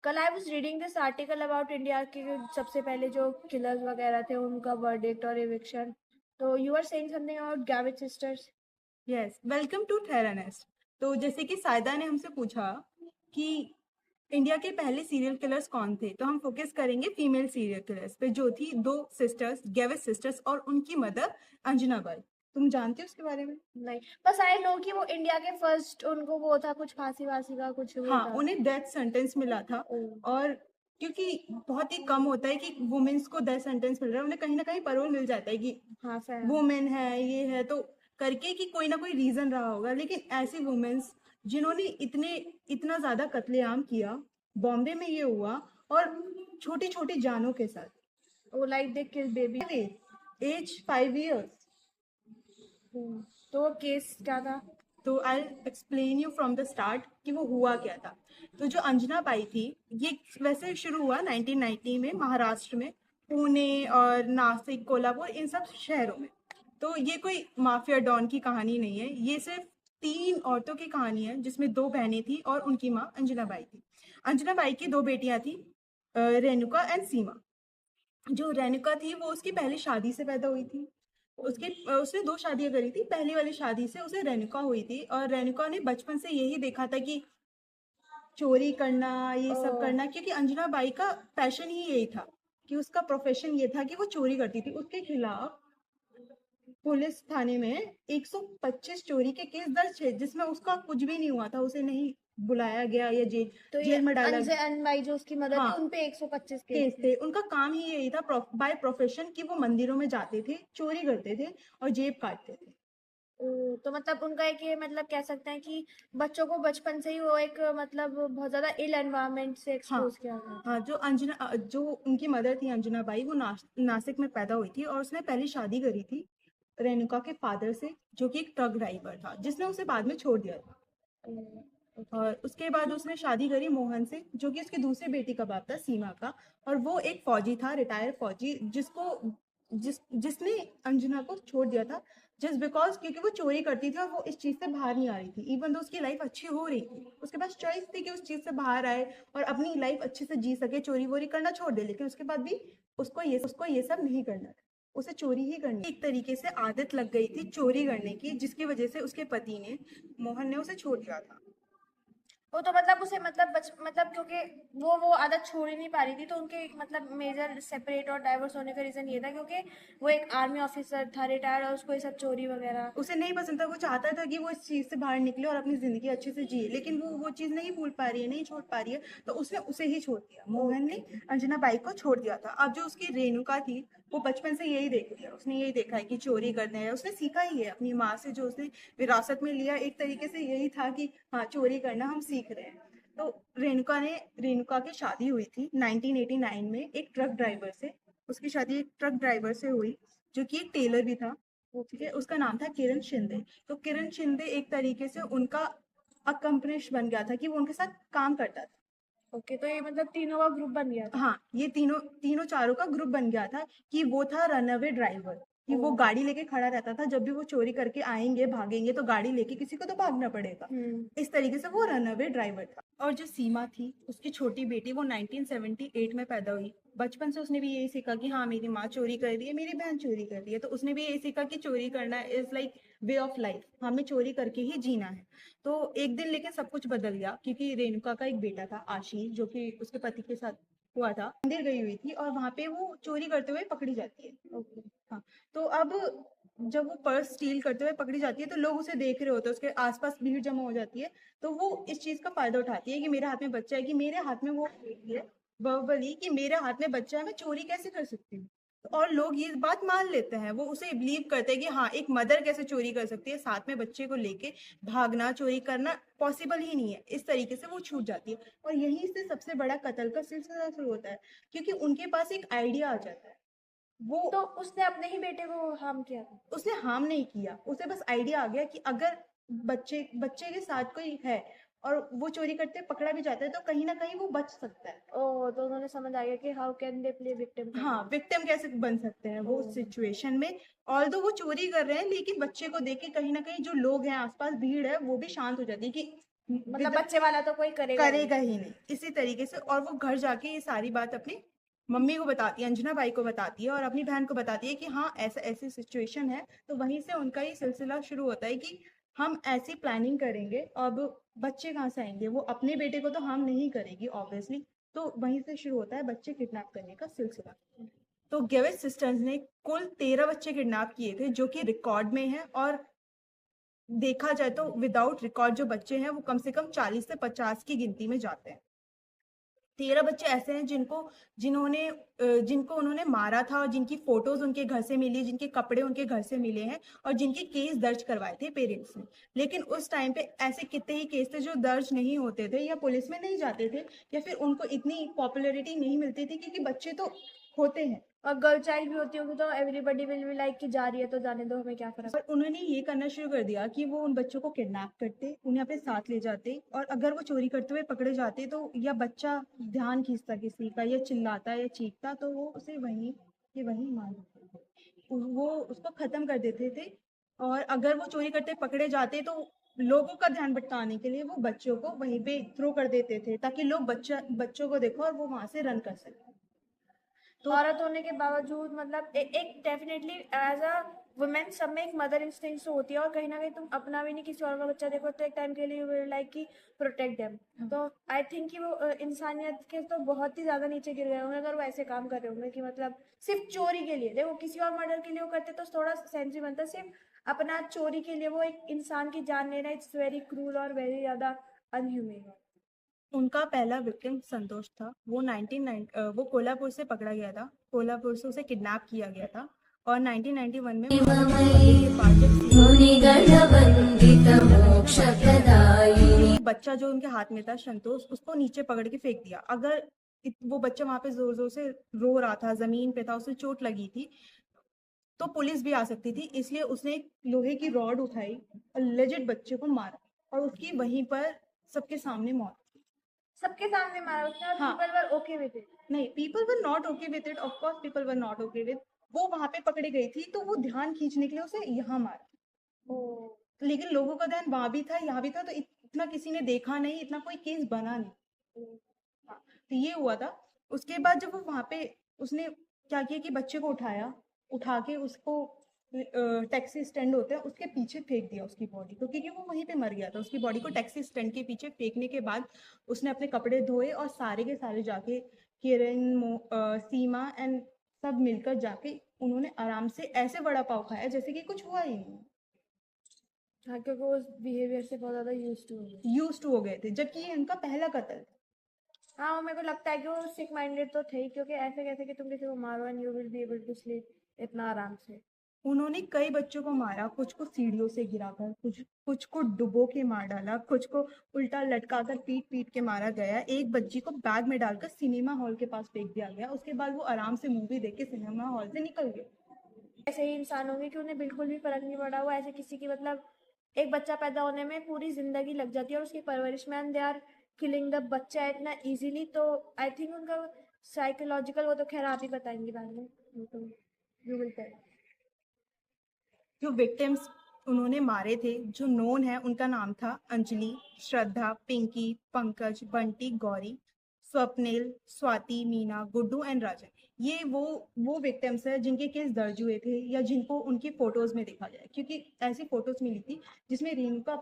कल I was reading this article about India के सबसे पहले जो किलर्स वगैरह थे उनका वर्डिक्ट और एविक्शन। तो you are saying something about Gavit sisters. Yes, welcome to Theranest. तो जैसे कि सायदा ने हमसे पूछा कि इंडिया के पहले सीरियल किलर्स कौन थे, तो हम फोकस करेंगे फीमेल सीरियल किलर्स पे, जो थी दो सिस्टर्स, गेविस सिस्टर्स, और उनकी मदर अंजना बाई। तुम जानते हो उसके बारे में? नहीं, बस आई नो कि वो इंडिया के फर्स्ट, उनको वो था कुछ फांसी वासी का कुछ वो हाँ, था। उन्हें डेथ सेंटेंस मिला था। ओ, और क्योंकि बहुत ही कम होता है कि वुमेन्स को डेथ सेंटेंस मिल रहा है, उन्हें कहीं ना कहीं परोल मिल जाता है कि हाँ सर। वुमेन है, ये है, तो करके कि कोई ना कोई रीजन रहा होगा। लेकिन ऐसी वुमेन्स जिन्होंने इतना ज्यादा कत्लेआम किया, बॉम्बे में ये हुआ, और छोटी छोटी जानों के साथ। Oh, like they kill baby. Age 5 years। तो केस क्या था? तो I explain you from the start कि वो हुआ क्या था। तो जो अंजना बाई थी, ये वैसे शुरू हुआ 1990 में महाराष्ट्र में, पुणे और नासिक, कोल्हापुर, इन सब शहरों में। तो ये कोई माफिया डॉन की कहानी नहीं है, ये सिर्फ 3 औरतों की कहानी है, जिसमें 2 बहनें थी और उनकी माँ अंजना बाई थी। अंजना बाई की 2 बेटियां थी, रेणुका एंड सीमा। जो रेणुका थी वो उसकी पहली शादी से पैदा हुई थी। उसने 2 शादियां करी थी। पहली वाली शादी से उसे रेणुका हुई थी, और रेणुका ने बचपन से यही देखा था कि चोरी करना, ये सब ओ, करना, क्योंकि अंजना बाई का पैशन ही यही था, कि उसका प्रोफेशन ये था कि वो चोरी करती थी। उसके खिलाफ पुलिस थाने में 125 चोरी के केस दर्ज थे, जिसमें उसका कुछ भी नहीं हुआ था, उसे नहीं बुलाया गया या जेल तो ये जेल में डाला गया। अनबाई जो उसकी मदर थी हाँ, उन पे 125 केस केस थे। थे। उनका काम ही यही था, बाय प्रोफेशन, कि वो मंदिरों में जाते थे, चोरी करते थे और जेब काटते थे। तो मतलब उनका एक ये मतलब कह सकते हैं कि बच्चों को बचपन से ही वो एक मतलब बहुत ज्यादा इल एनवायरनमेंट से हाँ, एक्सपोज किया गया हाँ, था। जो उनकी मदर थी अंजना बाई, वो नासिक में पैदा हुई थी, और उसने पहली शादी करी थी रेणुका के फादर से, जो कि एक ट्रक ड्राइवर था, जिसने उसे बाद में छोड़ दिया था। ओके। और उसके बाद उसने शादी करी मोहन से, जो कि उसकी दूसरी बेटी का बाप था, सीमा का। और वो एक फौजी था, रिटायर्ड फौजी, जिसने अंजना को छोड़ दिया था, जस्ट बिकॉज क्योंकि वो चोरी करती थी और वो इस चीज से बाहर नहीं आ रही थी। इवन तो उसकी लाइफ अच्छी हो रही थी, उसके पास चॉइस थी कि उस चीज से बाहर आए और अपनी लाइफ अच्छे से जी सके, चोरी वोरी करना छोड़ दे। लेकिन उसके बाद भी उसको ये सब नहीं करना था, उसे चोरी ही करनी। एक तरीके से आदत लग गई थी चोरी करने की, जिसकी वजह से उसके पति ने, मोहन ने, उसे छोड़ दिया था। वो तो मतलब उसे मतलब मतलब क्योंकि वो आदत छोड़ ही नहीं पा रही थी, तो उनके मतलब मेजर सेपरेट और डाइवोर्स होने का रीजन ये था क्योंकि वो एक आर्मी ऑफिसर था रिटायर्ड और उसको ये सब चोरी वगैरह। उसे नहीं पसंद था, वो चाहता था कि वो इस चीज से बाहर निकले और अपनी जिंदगी अच्छे से जिए, लेकिन वो चीज नहीं भूल पा रही है, नहीं छोड़ पा रही है। तो उसने उसे ही छोड़ दिया, मोहन ने ओके। अंजना बाई को छोड़ दिया था। अब जो उसकी रेणुका थी, वो बचपन से यही देख लिया, उसने यही देखा है कि चोरी करने है, उसने सीखा ही है अपनी माँ से, जो उसने विरासत में लिया, एक तरीके से यही था कि हाँ, चोरी करना हम सीख रहे हैं। तो रेणुका की शादी हुई थी 1989 में एक ट्रक ड्राइवर से। उसकी शादी एक ट्रक ड्राइवर से हुई, जो कि एक टेलर भी था। ठीक है, उसका नाम था किरण शिंदे। तो किरण शिंदे एक तरीके से उनका अकम्पनिश बन गया था, कि वो उनके साथ काम करता था। ओके, तो ये मतलब तीनों का ग्रुप बन गया था। हाँ, ये तीनों तीनों चारों का ग्रुप बन गया था, कि वो था रनअवे ड्राइवर, कि ओ। वो गाड़ी लेके खड़ा रहता था, जब भी वो चोरी करके आएंगे, भागेंगे, तो गाड़ी लेके किसी को तो भागना पड़ेगा। हम्म। इस तरीके से वो रनअवे ड्राइवर था। और जो सीमा थी, उसकी छोटी बेटी, वो 1978 में पैदा हुई। बचपन से उसने भी यही सीखा कि हाँ, मेरी माँ चोरी कर रही है, मेरी बहन चोरी कर रही है, तो उसने भी यही सीखा कि चोरी करना is like way of life, हमें चोरी करके ही जीना है। तो एक दिन लेकिन सब कुछ बदल गया, क्योंकि रेणुका का एक बेटा था, आशीष, जो कि उसके पति के साथ हुआ था, मंदिर गई हुई थी, और वहां पे वो चोरी करते हुए पकड़ी जाती है। ओके। हाँ, तो अब जब वो पर्स स्टील करते हुए पकड़ी जाती है, तो लोग उसे देख रहे होते हैं, उसके आसपास भीड़ जमा हो जाती है। तो वो इस चीज का फायदा उठाती है कि मेरे हाथ में बच्चा है, कि मेरे हाथ में वो है वर्बली, कि मेरे हाथ में बच्चा है, मैं चोरी कैसे कर सकती हूँ। और लोग ये बात मान लेते हैं, वो उसे बिलीव करते हैं कि हाँ, एक मदर कैसे चोरी कर सकती है, साथ में बच्चे को लेके भागना, चोरी करना पॉसिबल ही नहीं है। इस तरीके से वो छूट जाती है, और यहीं से सबसे बड़ा कत्ल का सिलसिला शुरू होता है, क्योंकि उनके पास एक आइडिया आ जाता है। वो तो उसने अपने ही बेटे को हार्म किया था? उसने हार्म नहीं किया, उसे बस आइडिया आ गया कि अगर बच्चे बच्चे के साथ कोई है और वो चोरी करते पकड़ा भी जाता है, तो कहीं ना कहीं वो बच सकता है। ओह, तो उन्होंने समझ आ गया कि how can they play victim हाँ, कार्ड। विक्टिम कैसे बन सकते हैं वो ओह। सिचुएशन में। ऑल्दो वो चोरी कर रहे हैं, लेकिन बच्चे को देख के कहीं ना कहीं जो लोग हैं आसपास, भीड़ है, वो भी शांत हो जाती है कि मतलब बच्चे वाला तो कोई करेगा नहीं। करेगा ही नहीं इसी तरीके से। और वो घर जाके ये सारी बात अपनी मम्मी को बताती है, अंजना बाई को बताती है और अपनी बहन को बताती है कि हाँ ऐसा ऐसी सिचुएशन है। तो वहीं से उनका ये सिलसिला शुरू होता है कि हम ऐसी प्लानिंग करेंगे। अब बच्चे कहाँ से आएंगे, वो अपने बेटे को तो हार्म नहीं करेगी ऑब्वियसली। तो वहीं से शुरू होता है बच्चे किडनैप करने का सिलसिला। तो गेविस सिस्टर्स ने कुल 13 बच्चे किडनैप किए थे जो कि रिकॉर्ड में है। और देखा जाए तो विदाउट रिकॉर्ड जो बच्चे हैं वो कम से कम 40 से 50 की गिनती में जाते हैं। 13 बच्चे ऐसे हैं जिनको उन्होंने मारा था और जिनकी फोटोज उनके घर से मिली, जिनके कपड़े उनके घर से मिले हैं और जिनके केस दर्ज करवाए थे पेरेंट्स ने। लेकिन उस टाइम पे ऐसे कितने ही केस थे जो दर्ज नहीं होते थे या पुलिस में नहीं जाते थे या फिर उनको इतनी पॉपुलैरिटी नहीं मिलती थी क्योंकि बच्चे तो होते हैं। और गर्ल चाइल्ड भी होती होगी तो एवरीबॉडी विल बी लाइक कि जा रही है तो जाने दो, हमें क्या फर्क। और उन्होंने ये करना शुरू कर दिया कि वो उन बच्चों को किडनैप करते, उन्हें अपने साथ ले जाते और अगर वो चोरी करते हुए पकड़े जाते तो या बच्चा ध्यान खींचता किसी का या चिल्लाता या चीखता तो वो उसे वहीं के वहीं मार देते थे, वो उसको खत्म कर देते थे। और अगर वो चोरी करते पकड़े जाते तो लोगों का ध्यान भटकाने के लिए वो बच्चों को वहीं पे थ्रो कर देते थे ताकि लोग बच्चों को देखो और वो वहां से रन कर सके। तो औरत होने के बावजूद मतलब एक डेफिनेटली एज अ वुमेन सब में एक मदर इंस्टिंक्ट तो होती है और कहीं ना कहीं तुम अपना भी नहीं किसी और का बच्चा देखो तो एक टाइम के लिए यू विल लाइक कि प्रोटेक्ट देम। तो आई थिंक कि वो इंसानियत के तो बहुत ही ज्यादा नीचे गिर गए होंगे अगर वो ऐसे काम कर रहे होंगे कि मतलब सिर्फ चोरी के लिए। देखो किसी और मर्डर के लिए वो करते तो थोड़ा सेंस भी बनता, सिर्फ अपना चोरी के लिए वो एक इंसान की जान लेना, इट्स वेरी क्रूल और वेरी ज्यादा अनह्यूमन। उनका पहला विक्टिम संतोष था। वो कोल्हापुर से पकड़ा गया था, कोल्हापुर से उसे किडनैप किया गया था और 1991 में बच्चा जो उनके हाथ में था संतोष, उसको नीचे पकड़ के फेंक दिया। अगर वो बच्चा वहां पे जोर जोर से रो रहा था, जमीन पे था, उसे चोट लगी थी तो पुलिस भी आ सकती थी, इसलिए उसने एक लोहे की रॉड उठाई और लेजिट बच्चे को मारा और उसकी वहीं पर सबके सामने मौत। सबके सामने मारा उसने और हाँ। People were okay with it. नहीं, people were not okay with it, of course people were not okay with. वो वहां पे पकड़ी गई थी तो वो ध्यान खींचने के लिए उसे यहाँ मारा। लेकिन लोगों का ध्यान वहां भी था यहाँ भी था तो इतना किसी ने देखा नहीं, इतना कोई केस बना नहीं। हाँ, तो ये हुआ था। उसके बाद जब वो वहां पे उसने क्या किया कि बच्चे को उठाया, उठा के उसको टैक्सी स्टैंड होते हैं उसके पीछे फेंक दिया उसकी बॉडी को, क्योंकि वो वहीं पे मर गया था। उसकी बॉडी को टैक्सी स्टैंड के पीछे फेंकने के बाद उसने अपने कपड़े धोए और सारे के सारे जाके सीमा एंड सब मिलकर जाके उन्होंने आराम से ऐसे वड़ा पाव खाया जैसे कि कुछ हुआ ही नहीं। हाँ क्योंकि वो उस बिहेवियर से बहुत ज्यादा यूज टू हो गए थे, जबकि ये उनका पहला कत्ल था। हाँ वो मेरे को लगता है कि वो सिक माइंडेड तो थे ही, क्योंकि ऐसे कैसे कि तुम किसी को मारो and you will be able to sleep इतना आराम से। उन्होंने कई बच्चों को मारा, कुछ को सीढ़ियों से गिराकर, कुछ को डुबो के मार डाला, कुछ को उल्टा लटकाकर पीट पीट के मारा गया। एक बच्ची को बैग में डालकर सिनेमा हॉल के पास फेंक दिया गया। उसके बाद वो आराम से मूवी देख के सिनेमा हॉल से निकल गए। ऐसे ही इंसान होंगे कि उन्हें बिल्कुल भी फर्क नहीं पड़ा। वो ऐसे किसी की मतलब एक बच्चा पैदा होने में पूरी जिंदगी लग जाती है और उसकी परवरिश में, and they are killing the बच्चा इतना इजीली। तो आई थिंक उनका साइकोलॉजिकल, वो तो खैर आप ही बताएंगे बाद में, यू विल टेल। जो विक्टिम्स उन्होंने मारे थे जो नोन है, उनका नाम था अंजलि, श्रद्धा, पिंकी, पंकज, बंटी, गौरी, स्वप्निल, स्वाति, मीना, गुड्डू एंड राजन। ये वो विक्टिम्स है जिनके केस दर्ज हुए थे या जिनको उनकी फोटोज में देखा गया, क्योंकि ऐसी फोटोज मिली थी जिसमें रेणुका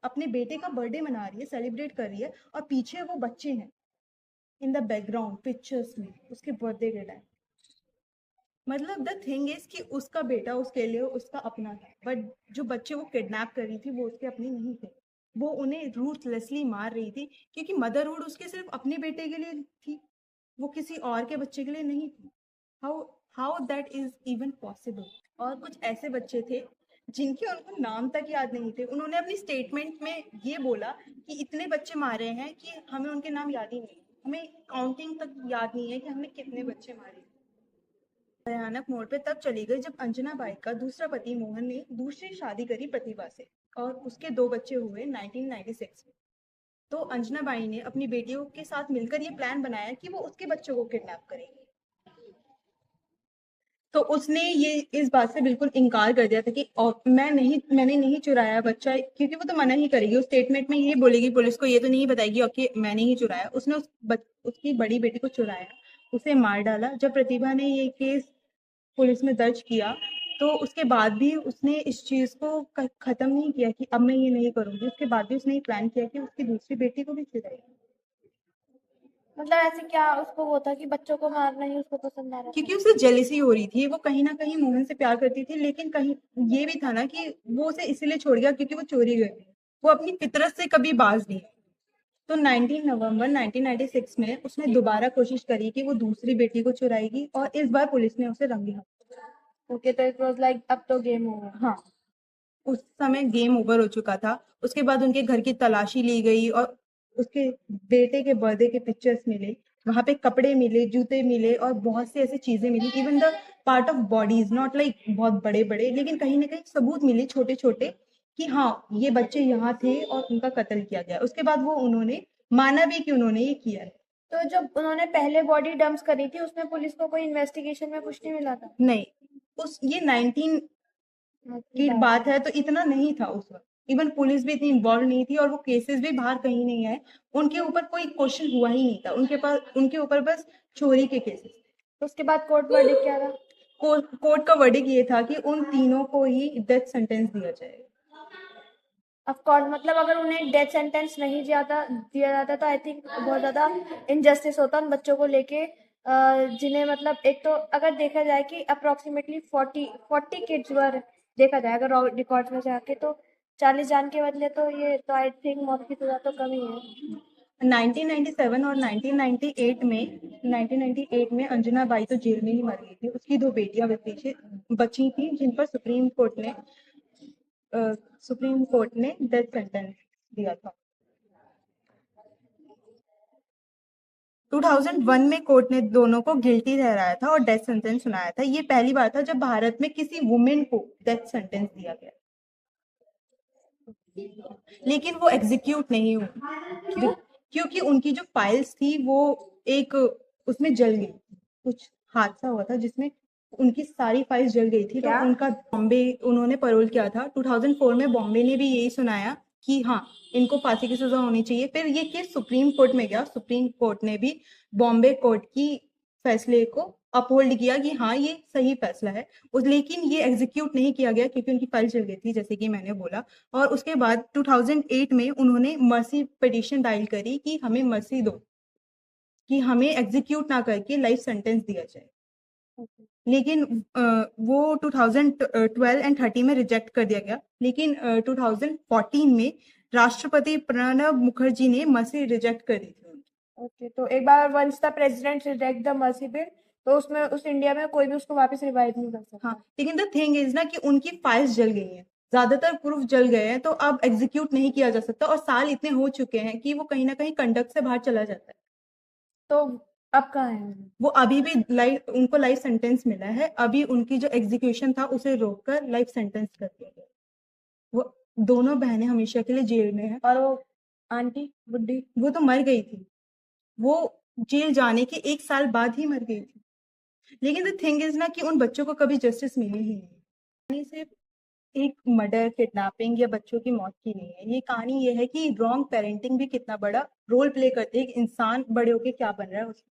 अपने बेटे का बर्थडे मना रही है, सेलिब्रेट कर रही है और पीछे वो बच्चे हैं इन द बैकग्राउंड पिक्चर्स में उसके बर्थडे के टाइम। मतलब द थिंग इज कि उसका बेटा उसके लिए उसका अपना था, बट जो बच्चे वो किडनैप कर रही थी वो उसके अपने नहीं थे। वो उन्हें रूथलेसली मार रही थी क्योंकि मदरहुड उसके सिर्फ अपने बेटे के लिए थी, वो किसी और के बच्चे के लिए नहीं थी। How how that is even possible. और कुछ ऐसे बच्चे थे जिनके उनको नाम तक याद नहीं थे। उन्होंने अपनी स्टेटमेंट में ये बोला कि इतने बच्चे मारे हैं कि हमें उनके नाम याद ही नहीं, हमें काउंटिंग तक याद नहीं है कि हमने कितने बच्चे मारे। भयानक मोड़ पे तब चली गई जब अंजना बाई का दूसरा पति मोहन ने दूसरी शादी करी प्रतिभा से और उसके 2 बच्चे हुए 1996 में। तो अंजना बाई ने अपनी बेटियों के साथ मिलकर ये प्लान बनाया कि वो उसके बच्चों को किडनैप करेंगी। तो उसने ये इस बात से बिल्कुल इनकार कर दिया था कि मैंने नहीं चुराया बच्चा, क्योंकि वो तो मना ही करेगी, उस स्टेटमेंट में ये बोलेगी, पुलिस को ये तो नहीं बताएगी ओके मैंने ही चुराया। उसने उसकी बड़ी बेटी को चुराया, उसे मार डाला। जब प्रतिभा ने ये केस पुलिस में दर्ज किया तो उसके बाद भी उसने इस चीज को खत्म नहीं किया कि अब मैं ये नहीं करूंगी। उसके बाद भी उसने प्लान किया कि उसकी दूसरी बेटी को भी चुराएगी, मतलब ऐसे क्या उसको वो था कि बच्चों को मारना ही उसको पसंद आ रहा था? क्योंकि उसे जेलिसी हो रही थी। वो कहीं ना कहीं मोहन से प्यार करती थी, लेकिन कहीं ये भी था ना कि वो उसे इसलिए छोड़ गया क्योंकि वो चोरी कर रही, वो अपनी फितरत से कभी बाज नहीं। तो 19 नवंबर 1996 में उसने दोबारा कोशिश करी कि वो दूसरी बेटी को चुराएगी, और इस बार पुलिस ने उसे रंगे हाथ। ओके, तो इट वाज लाइक अब तो गेम ओवर। हाँ, उस समय गेम ओवर हो चुका था। उसके बाद उनके घर की तलाशी ली गई और उसके बेटे के बर्थडे के पिक्चर्स मिले, वहां पे कपड़े मिले, जूते मिले और बहुत सी ऐसी चीजें मिली। Even the part of bodies, not like बहुत बड़े बड़े, लेकिन कहीं ना कहीं सबूत मिले छोटे छोटे कि हाँ ये बच्चे यहाँ थे और उनका कत्ल किया गया। उसके बाद वो उन्होंने माना भी कि उन्होंने ये किया है। तो जब उन्होंने पहले बॉडी डंप्स करी थी उसमें पुलिस को कोई इन्वेस्टिगेशन में कुछ नहीं मिला था? नहीं, उस ये 19 की बात है तो इतना नहीं था उस वक्त। इवन पुलिस भी इतनी इन्वॉल्व नहीं थी और वो केसेस भी बाहर कहीं नहीं आए। उनके ऊपर कोई क्वेश्चन हुआ ही नहीं था, उनके ऊपर बस चोरी के केसेस। तो उसके बाद कोर्ट वर्डिक्ट क्या था? कोर्ट का वर्डिक्ट ये था कि उन तीनों को ही डेथ सेंटेंस दिया जाएगा। ऑफ कोर्स, मतलब अगर उन्हें डेथ सेंटेंस नहीं दिया जाता तो आई थिंक बहुत ज्यादा इनजस्टिस होता उन बच्चों को लेके, जिन्हें मतलब एक तो अगर देखा जाए कि अप्रोक्सीमेटली 40 किड्स वर, देखा जाए अगर रिकॉर्ड्स में जाके तो 40 जान के बदले तो ये तो आई थिंक मौत की सजा तो कम ही है। 1997 और 1998 में अंजना बाई तो जेल में ही मर गई थी। उसकी दो बेटियां बची थी जिन पर सुप्रीम कोर्ट ने डेथ सेंटेंस दिया था। 2001 में कोर्ट ने दोनों को गिल्टी ठहराया था और डेथ सेंटेंस सुनाया था। ये पहली बार था जब भारत में किसी वुमेन को डेथ सेंटेंस दिया गया, लेकिन वो एग्जीक्यूट नहीं हुई। क्योंकि उनकी जो फाइल्स थी वो एक उसमें जल गई, कुछ हादसा हुआ था जिसमें उनकी सारी फाइल्स जल गई थी। तो उनका बॉम्बे उन्होंने परोल किया था 2004 में। बॉम्बे ने भी यही सुनाया कि हाँ इनको फांसी की सजा होनी चाहिए। फिर ये केस सुप्रीम कोर्ट में गया, सुप्रीम कोर्ट ने भी बॉम्बे कोर्ट की फैसले को अपहोल्ड किया कि हाँ ये सही फैसला है। लेकिन ये एग्जीक्यूट नहीं किया गया क्योंकि उनकी फाइल चल गई थी, जैसे कि मैंने बोला। और उसके बाद 2008 में उन्होंने मर्सी पिटीशन दायर करी कि हमें मर्सी दो, कि हमें एग्जीक्यूट ना करके लाइफ सेंटेंस दिया जाए। लेकिन वो 2012 एंड 30 में रिजेक्ट कर दिया गया। लेकिन 2014 में राष्ट्रपति प्रणब मुखर्जी ने मर्सी रिजेक्ट कर दी थी। ओके, तो एक बार once the president reject the mercy bill तो उसमें उस इंडिया में कोई भी उसको वापस रिवाइव नहीं कर सकता। हाँ, लेकिन द थिंग इज ना कि उनकी फाइल्स जल गई हैं, ज्यादातर प्रूफ जल गए हैं, तो अब एग्जीक्यूट नहीं किया जा सकता। और साल इतने हो चुके हैं कि वो कहीं ना कहीं कंडक्ट से बाहर चला जाता है। तो अब कहाँ है? वो अभी भी उनको लाइफ सेंटेंस मिला है। अभी उनकी जो एग्जीक्यूशन था उसे रोककर लाइफ सेंटेंस कर दिया गया। वो दोनों बहनें हमेशा के लिए जेल में है। और वो आंटी बुड्ढी वो तो मर गई थी, वो जेल जाने के 1 साल बाद ही मर गई थी। लेकिन द थिंग इज ना कि उन बच्चों को कभी जस्टिस मिली ही नहीं। सिर्फ एक मर्डर, किडनैपिंग या बच्चों की मौत की नहीं है। ये कहानी ये है कि रॉन्ग पेरेंटिंग भी कितना बड़ा रोल प्ले करती है। एक इंसान बड़े होके क्या बन रहा है उसमें।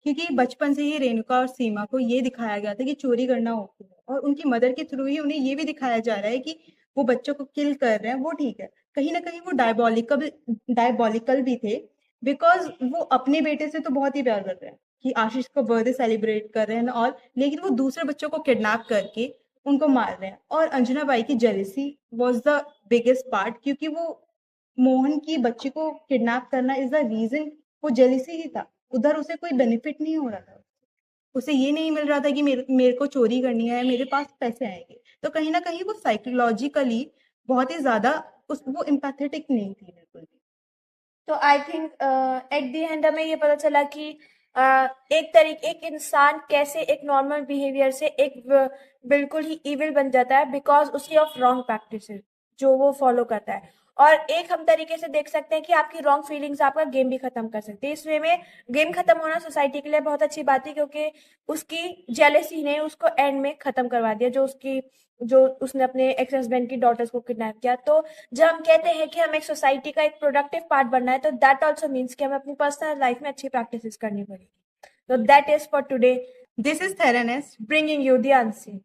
क्योंकि बचपन से ही रेणुका और सीमा को ये दिखाया गया था कि चोरी करना ओके है, और उनकी मदर के थ्रू ही उन्हें ये भी दिखाया जा रहा है कि वो बच्चों को किल कर रहे हैं वो ठीक है। कहीं ना कहीं वो डायबॉलिकल भी थे, बिकॉज वो अपने बेटे से तो बहुत ही प्यार कर रहे हैं कि आशीष का बर्थडे सेलिब्रेट कर रहे हैं और, लेकिन वो दूसरे बच्चों को किडनैप करके उनको मार रहे हैं। और अंजना बाई की jealousy was the biggest part, क्योंकि वो मोहन की बच्ची को किडनैप करना इज द रीजन। वो जेलिसी ही था, उधर उसे कोई बेनिफिट नहीं हो रहा था। उसे ये नहीं मिल रहा था कि मेरे को चोरी करनी है, मेरे पास पैसे आएंगे। तो कहीं ना कहीं वो साइकोलॉजिकली बहुत ही ज्यादा वो एम्पैथेटिक नहीं थी बिल्कुल भी। तो I think at the end हमें ये पता चला कि एक इंसान कैसे एक नॉर्मल बिहेवियर से एक बिल्कुल ही इविल बन जाता है बिकॉज उसकी ऑफ रॉन्ग प्रैक्टिसेस जो वो फॉलो करता है। और एक हम तरीके से देख सकते हैं कि आपकी रॉन्ग फीलिंग्स आपका गेम भी खत्म कर सकते हैं। इस वे में गेम खत्म होना सोसाइटी के लिए बहुत अच्छी बात है, क्योंकि उसकी जेलेसी ने उसको एंड में खत्म करवा दिया, जो उसने अपने एक्स हस्बैंड की डॉटर्स को किडनैप किया। तो जब हम कहते हैं कि हम एक सोसाइटी का एक प्रोडक्टिव पार्ट बनना है, तो दैट ऑल्सो मीन्स कि हमें अपनी पर्सनल लाइफ में अच्छी प्रैक्टिस करनी पड़ेगी। तो that is for today, This is Theranos. bringing you the unseen.